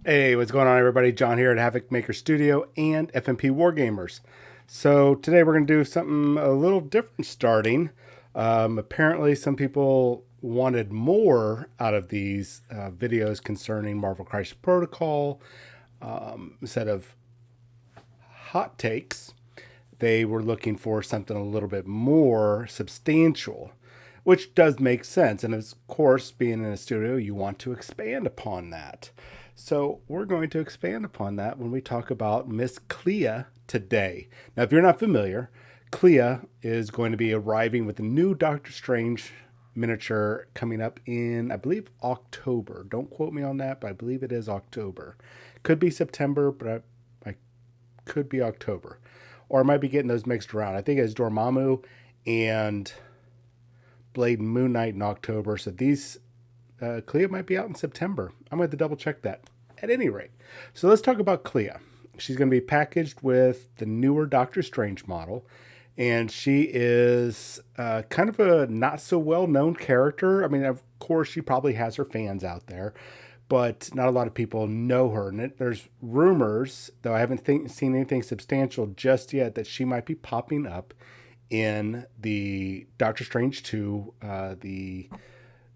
Hey, what's going on, everybody? John here at Havoc Maker Studio and FMP Wargamers. So today we're going to do something a little different starting. Apparently, some people wanted more out of these videos concerning Marvel Crisis Protocol. Instead of hot takes, they were looking for something a little bit more substantial, which does make sense. And of course, being in a studio, you want to expand upon that. So we're going to expand upon that when we talk about Miss Clea today. Now, if you're not familiar, Clea is going to be arriving with a new Doctor Strange miniature coming up in, I believe, October. Don't quote me on that, but I believe it is October. Could be September, but I could be October. Or I might be getting those mixed around. I think it's Dormammu and Blade and Moon Knight in October. So these Clea might be out in September. I'm going to double check that at any rate. So let's talk about Clea. She's going to be packaged with the newer Doctor Strange model. And she is kind of a not so well known character. I mean, of course, she probably has her fans out there, but not a lot of people know her. And there's rumors, though I haven't seen anything substantial just yet, that she might be popping up in the Doctor Strange 2, the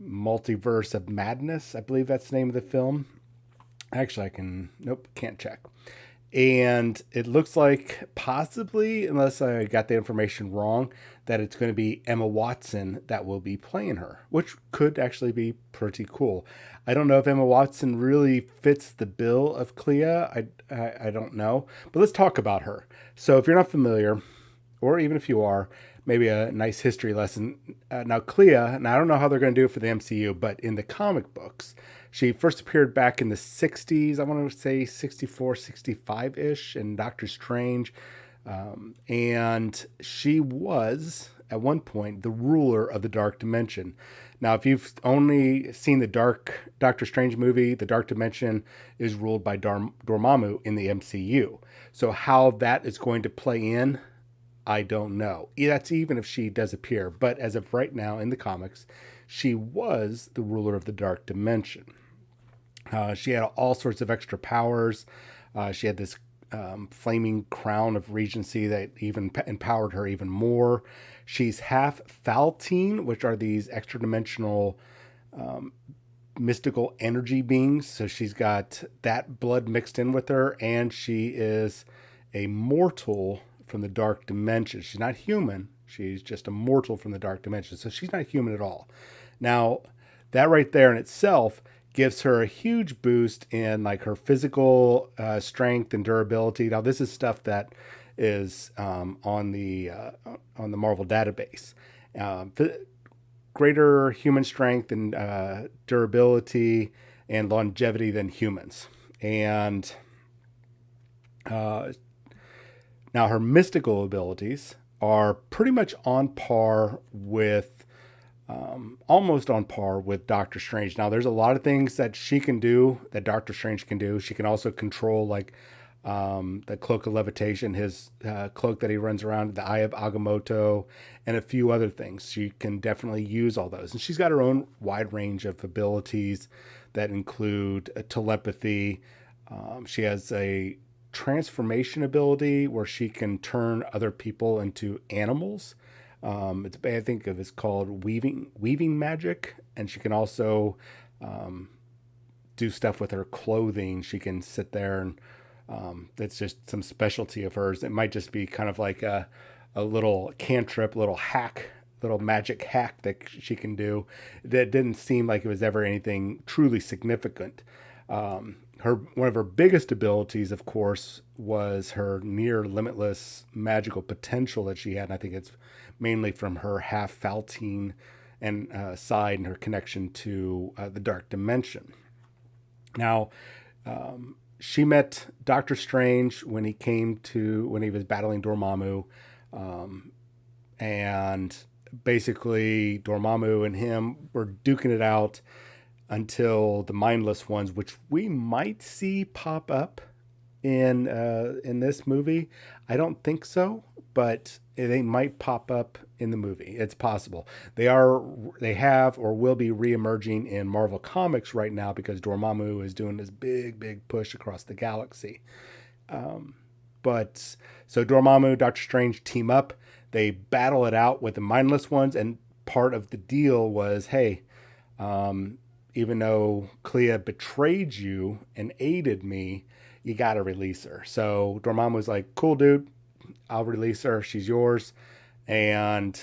Multiverse of Madness. I believe that's the name of the film. Actually, nope, can't check. And it looks like possibly, unless I got the information wrong, that it's going to be Emma Watson that will be playing her, which could actually be pretty cool. I don't know if Emma Watson really fits the bill of Clea. I don't know. But let's talk about her. So if you're not familiar, or even if you are, maybe a nice history lesson. Now, Clea, and I don't know how they're going to do it for the MCU, but in the comic books, she first appeared back in the 60s, I want to say 64, 65 ish, in Doctor Strange. And she was, at one point, the ruler of the Dark Dimension. Now, if you've only seen the Doctor Strange movie, the Dark Dimension is ruled by Dormammu in the MCU. So how that is going to play in, I don't know. That's even if she does appear. But as of right now in the comics, she was the ruler of the Dark Dimension. She had all sorts of extra powers. She had this flaming crown of regency that even empowered her even more. She's half Faltine, which are these extra dimensional mystical energy beings. So she's got that blood mixed in with her, and she is a mortal from the dark dimension. She's not human. She's just a mortal from the dark dimension. So she's not human at all. Now, that right there in itself gives her a huge boost in like her physical strength and durability. Now, this is stuff that is on the Marvel database. Um, Greater human strength and durability and longevity than humans. And uh, now her mystical abilities are pretty much on par with, almost on par with Doctor Strange. Now, there's a lot of things that she can do that Doctor Strange can do. She can also control, like, the cloak of levitation, his cloak that he runs around, the Eye of Agamotto, and a few other things. She can definitely use all those. And she's got her own wide range of abilities that include telepathy. She has a transformation ability where she can turn other people into animals. I think it's called weaving magic, and she can also do stuff with her clothing. She can sit there and that's just some specialty of hers. It might just be kind of like a little cantrip, little hack, little magic hack that she can do. That didn't seem like it was ever anything truly significant. Her one of her biggest abilities, of course, was her near limitless magical potential that she had. And I think it's mainly from her half Faltine and side and her connection to the dark dimension. Now, she met Doctor Strange when he was battling Dormammu, and basically Dormammu and him were duking it out until the mindless ones, which we might see pop up in this movie. I don't think so, but they might pop up in the movie. It's possible. They have or will be reemerging in Marvel Comics right now because Dormammu is doing this big push across the galaxy. But so Dormammu, Doctor Strange team up. They battle it out with the mindless ones, and part of the deal was, hey, even though Clea betrayed you and aided me, you got to release her. So Dormammu was like, cool, dude, I'll release her. She's yours. And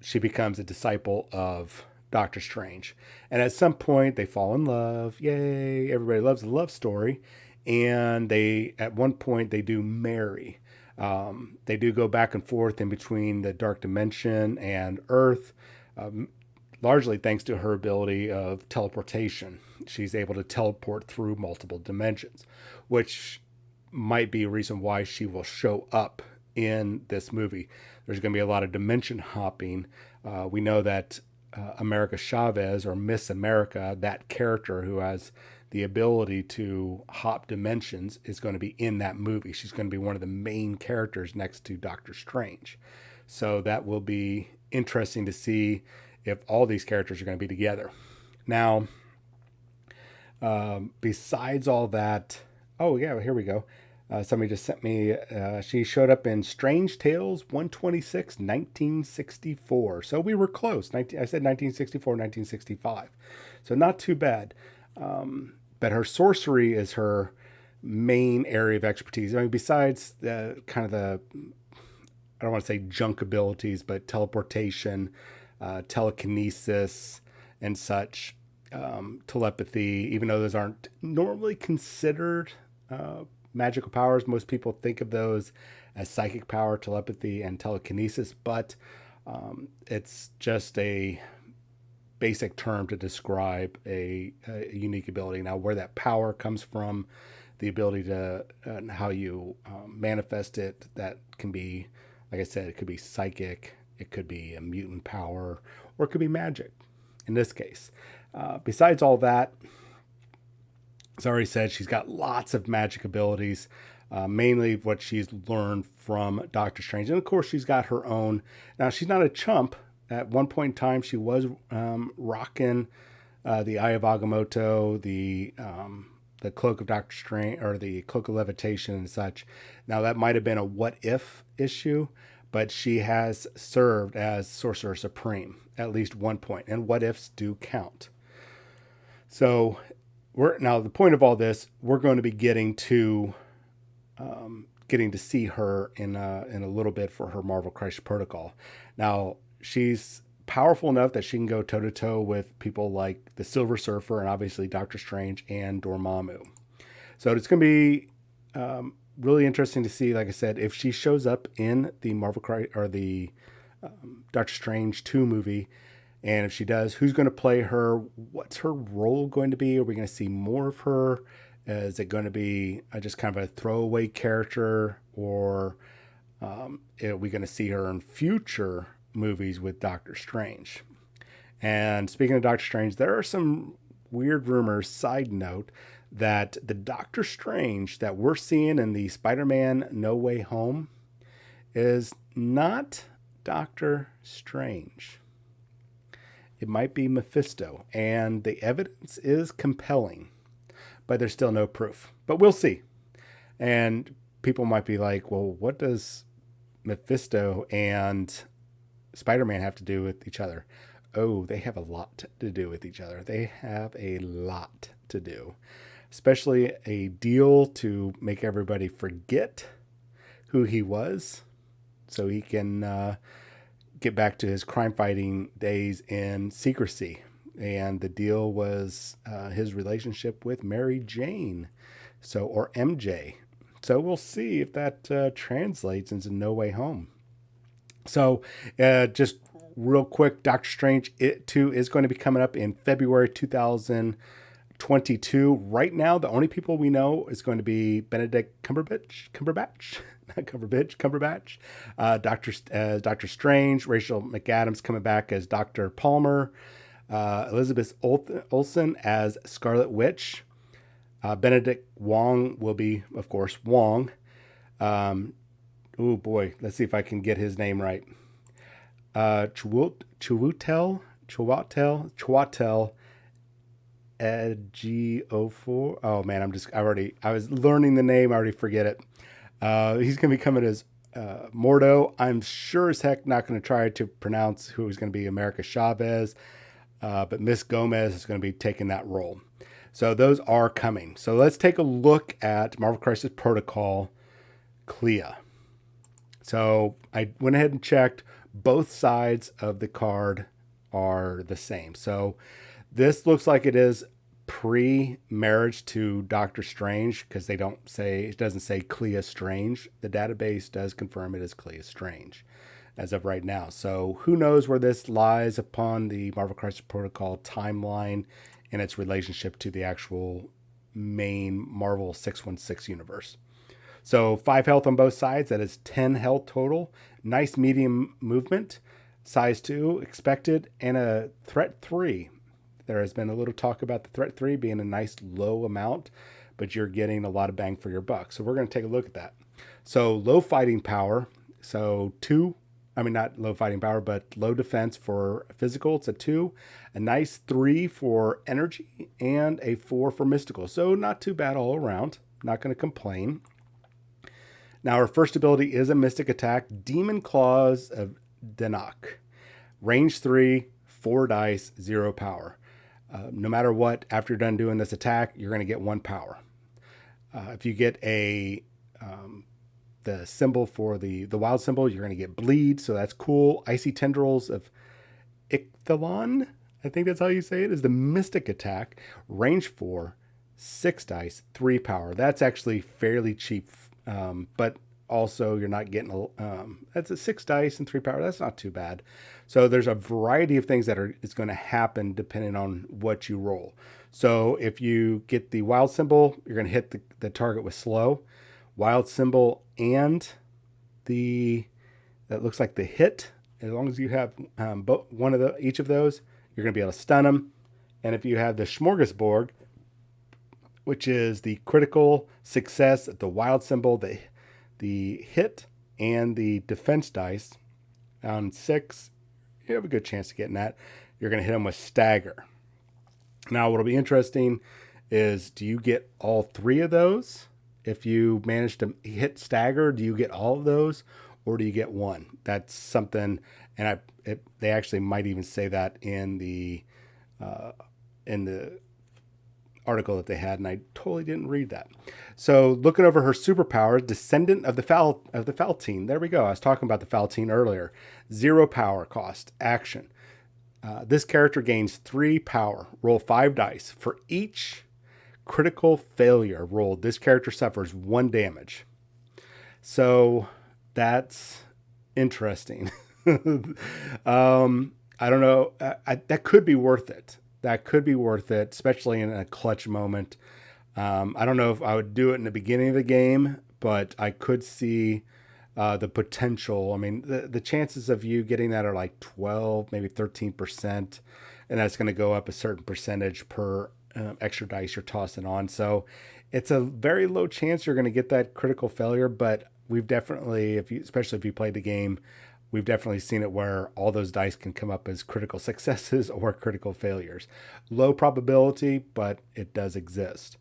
she becomes a disciple of Doctor Strange. And at some point, they fall in love. Yay. Everybody loves a love story. And at one point, they do marry. They do go back and forth in between the dark dimension and Earth, largely thanks to her ability of teleportation. She's able to teleport through multiple dimensions, which might be a reason why she will show up in this movie. There's going to be a lot of dimension hopping. We know that America Chavez, or Miss America, that character who has the ability to hop dimensions, is going to be in that movie. She's going to be one of the main characters next to Doctor Strange. So that will be interesting to see if all these characters are going to be together. Now, besides all that, oh yeah, here we go. Somebody just sent me, she showed up in Strange Tales 126, 1964. So we were close. I said 1964, 1965. So not too bad. But her sorcery is her main area of expertise. I mean, besides I don't want to say junk abilities, but teleportation, telekinesis, and such, telepathy, even though those aren't normally considered magical powers. Most people think of those as psychic power, telepathy, and telekinesis, but it's just a basic term to describe a unique ability. Now, where that power comes from, the ability to how you manifest it, that can be, like I said, it could be psychic, it could be a mutant power, or it could be magic in this case. Besides all that, as I already said, she's got lots of magic abilities, mainly what she's learned from Doctor Strange. And of course, she's got her own. Now, she's not a chump. At one point in time, she was rocking the Eye of Agamotto, the Cloak of Doctor Strange, or the Cloak of Levitation and such. Now, that might have been a what if issue, but she has served as Sorcerer Supreme at least one point, and what ifs do count. So, now the point of all this, we're going to be getting to see her in a little bit for her Marvel Crisis Protocol. Now, she's powerful enough that she can go toe to toe with people like the Silver Surfer and obviously Doctor Strange and Dormammu. So it's going to be really interesting to see, like I said, if she shows up in the Doctor Strange 2 movie. And if she does, who's going to play her? What's her role going to be? Are we going to see more of her? Is it going to be just kind of a throwaway character? Or are we going to see her in future movies with Doctor Strange? And speaking of Doctor Strange, there are some weird rumors, side note, that the Doctor Strange that we're seeing in the Spider-Man No Way Home is not Doctor Strange. It might be Mephisto, and the evidence is compelling, but there's still no proof. But we'll see. And people might be like, well, what does Mephisto and Spider-Man have to do with each other? Oh, they have a lot to do with each other. They have a lot to do, especially a deal to make everybody forget who he was so he can get back to his crime fighting days in secrecy. And the deal was his relationship with Mary Jane, or MJ. So we'll see if that translates into No Way Home. So just real quick, Doctor Strange 2 is going to be coming up in February 2022. Right now, the only people we know is going to be Benedict Cumberbatch. Doctor Strange, Rachel McAdams coming back as Dr. Palmer, Elizabeth Olsen as Scarlet Witch, Benedict Wong will be, of course, Wong. Oh boy, let's see if I can get his name right. Chwatel G04. Oh man, I was learning the name. I already forget it. He's going to be coming as Mordo. I'm sure as heck not going to try to pronounce who is going to be America Chavez, but Miss Gomez is going to be taking that role. So those are coming. So let's take a look at Marvel Crisis Protocol Clea. So I went ahead and checked. Both sides of the card are the same. So this looks like it is pre-marriage to Doctor Strange, because it doesn't say Clea Strange. The database does confirm it is Clea Strange as of right now. So who knows where this lies upon the Marvel Crisis Protocol timeline and its relationship to the actual main Marvel 616 universe. So 5 health on both sides. That is 10 health total. Nice medium movement. Size 2 expected, and a threat 3. There has been a little talk about the threat 3 being a nice low amount, but you're getting a lot of bang for your buck. So we're going to take a look at that. So low fighting power. So not low fighting power, but low defense for physical. It's a 2. A nice 3 for energy, and a 4 for mystical. So not too bad all around. Not going to complain. Now, our first ability is a mystic attack, Demon Claws of Danak. Range 3, 4 dice, 0 power. No matter what, after you're done doing this attack, you're going to get 1 power. If you get the symbol for the wild symbol, you're going to get bleed, so that's cool. Icy Tendrils of Icthalon, I think that's how you say it, is the mystic attack. Range 4, 6 dice, 3 power. That's actually fairly cheap. But also you're not getting that's a 6 dice and 3 power. That's not too bad. So there's a variety of things is going to happen depending on what you roll. So if you get the wild symbol, you're going to hit the target with slow. Wild symbol and that looks like the hit. As long as you have each of those, you're going to be able to stun them. And if you have the smorgasbord, which is the critical success, the wild symbol, the hit, and the defense dice. On 6, you have a good chance of getting that. You're going to hit them with stagger. Now, what'll be interesting is, do you get all 3 of those? If you manage to hit stagger, do you get all of those, or do you get 1? That's something, and they actually might even say that in the article that they had, and I totally didn't read that. So looking over her superpower, Descendant of the Faltine. There we go. I was talking about the Faltine earlier. 0 power cost. Action. This character gains 3 power. Roll 5 dice. For each critical failure rolled, this character suffers 1 damage. So that's interesting. I don't know. That could be worth it. That could be worth it, especially in a clutch moment. I don't know if I would do it in the beginning of the game, but I could see the potential. I mean, the chances of you getting that are like 12, maybe 13%, and that's going to go up a certain percentage per extra dice you're tossing on. So it's a very low chance you're going to get that critical failure, but we've definitely, especially if you played the game, we've definitely seen it where all those dice can come up as critical successes or critical failures. Low probability, but it does exist.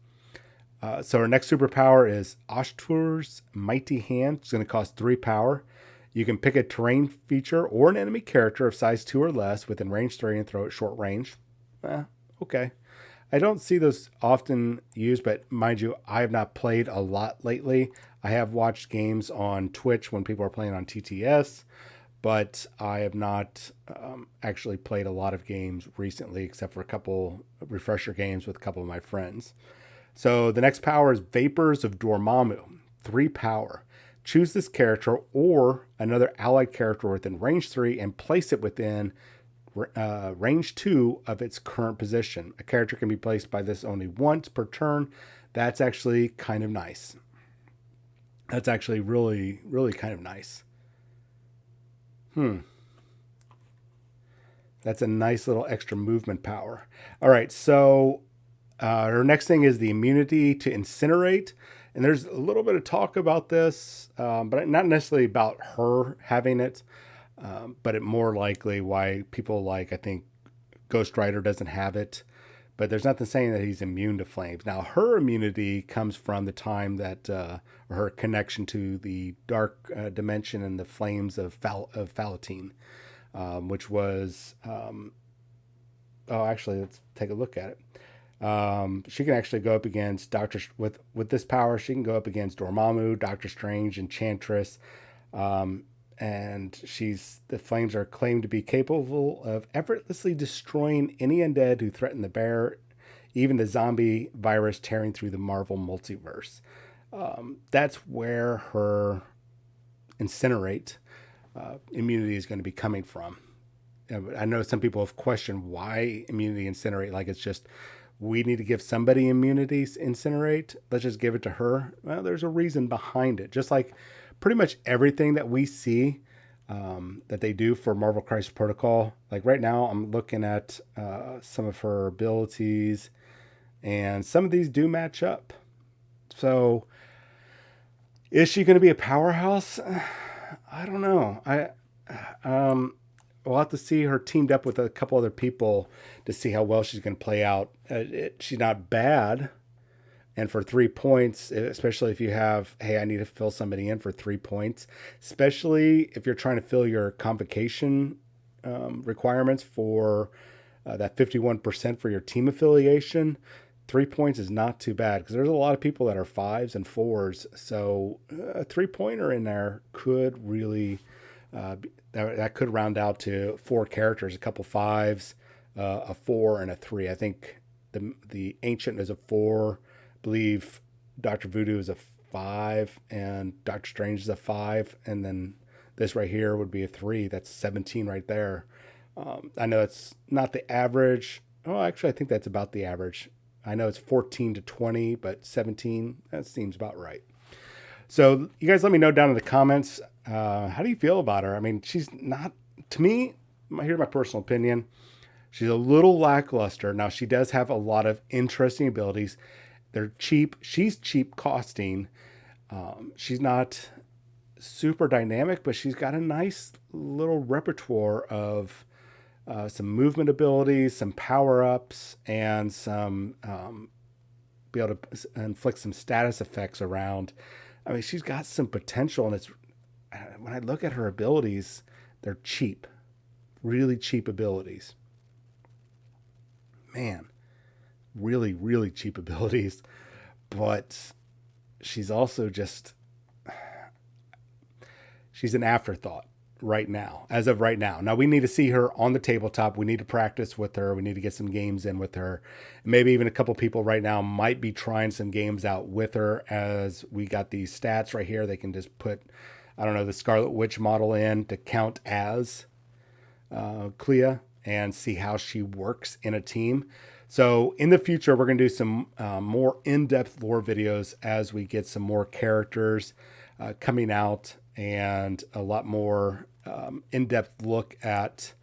So our next superpower is Ashtor's Mighty Hand. It's going to cost 3 power. You can pick a terrain feature or an enemy character of size 2 or less within range 3 and throw it short range. Okay. I don't see those often used, but mind you, I have not played a lot lately. I have watched games on Twitch when people are playing on TTS, but I have not actually played a lot of games recently, except for a couple refresher games with a couple of my friends. So the next power is Vapors of Dormammu, 3 power. Choose this character or another allied character within range 3 and place it within range 2 of its current position. A character can be placed by this only once per turn. That's actually kind of nice. That's actually really, really kind of nice. That's a nice little extra movement power. All right, so our next thing is the immunity to incinerate. And there's a little bit of talk about this, but not necessarily about her having it, but it more likely why people like, I think, Ghost Rider doesn't have it. But there's nothing saying that he's immune to flames. Now, her immunity comes from the time that, or her connection to the dark dimension and the flames of Falatine, which was, oh, actually, let's take a look at it. She can actually go up against with this power. She can go up against Dormammu, Doctor Strange, Enchantress, and the flames are claimed to be capable of effortlessly destroying any undead who threaten the bear, even the zombie virus tearing through the Marvel multiverse. That's where her Incinerate immunity is going to be coming from. I know some people have questioned why immunity Incinerate, like it's just we need to give somebody immunity Incinerate. Let's just give it to her. Well, there's a reason behind it. Just like pretty much everything that we see that they do for Marvel Crisis Protocol. Like right now, I'm looking at some of her abilities, and some of these do match up. So, is she going to be a powerhouse? I don't know. We'll have to see her teamed up with a couple other people to see how well she's going to play out. She's not bad. And for 3 points, especially if you have, hey, I need to fill somebody in for 3 points, especially if you're trying to fill your convocation requirements for that 51% for your team affiliation, 3 points is not too bad because there's a lot of people that are 5s and 4s. So a 3-pointer in there could really, that could round out to 4 characters, a couple 5s, a 4, and a 3. I think the Ancient is a 4. Believe Dr. Voodoo is a 5 and Dr. Strange is a 5, and then this right here would be a 3. That's 17 right there. I know it's not the average. Oh, actually, I think that's about the average. I know it's 14 to 20, but 17, that seems about right. So you guys let me know down in the comments, how do you feel about her? I mean, she's not, to me, here's my personal opinion. She's a little lackluster. Now, she does have a lot of interesting abilities. They're cheap. She's cheap costing. She's not super dynamic, but she's got a nice little repertoire of some movement abilities, some power-ups, and some be able to inflict some status effects around. I mean, she's got some potential, and it's when I look at her abilities, they're cheap, really cheap abilities. Man, really, really cheap abilities, but she's also just, she's an afterthought right now, as of right now. Now we need to see her on the tabletop. We need to practice with her. We need to get some games in with her. Maybe even a couple people right now might be trying some games out with her as we got these stats right here. They can just put, I don't know, the Scarlet Witch model in to count as Clea and see how she works in a team. So in the future, we're going to do some more in-depth lore videos as we get some more characters coming out and a lot more in-depth look at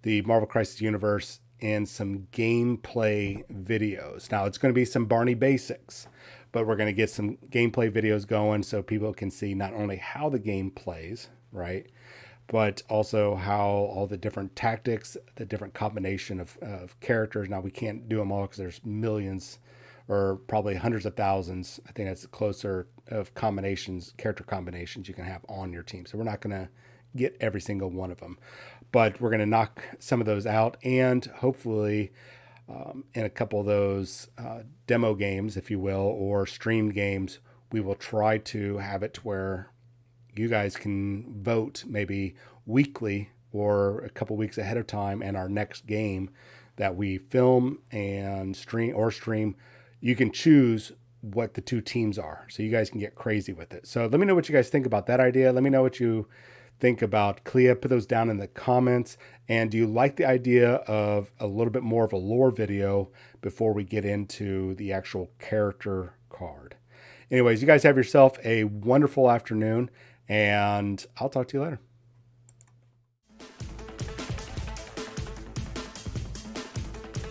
the Marvel Crisis universe and some gameplay videos. Now, it's going to be some Barney basics, but we're going to get some gameplay videos going so people can see not only how the game plays, right, but also how all the different tactics, the different combination of characters. Now, we can't do them all because there's millions or probably hundreds of thousands. I think that's closer of combinations, character combinations you can have on your team. So we're not going to get every single one of them, but we're going to knock some of those out. And hopefully in a couple of those demo games, if you will, or streamed games, we will try to have it to where you guys can vote maybe weekly or a couple weeks ahead of time, and our next game that we film and stream, you can choose what the two teams are. So you guys can get crazy with it. So let me know what you guys think about that idea. Let me know what you think about Clea. Put those down in the comments. And do you like the idea of a little bit more of a lore video before we get into the actual character card? Anyways, you guys have yourself a wonderful afternoon, and I'll talk to you later.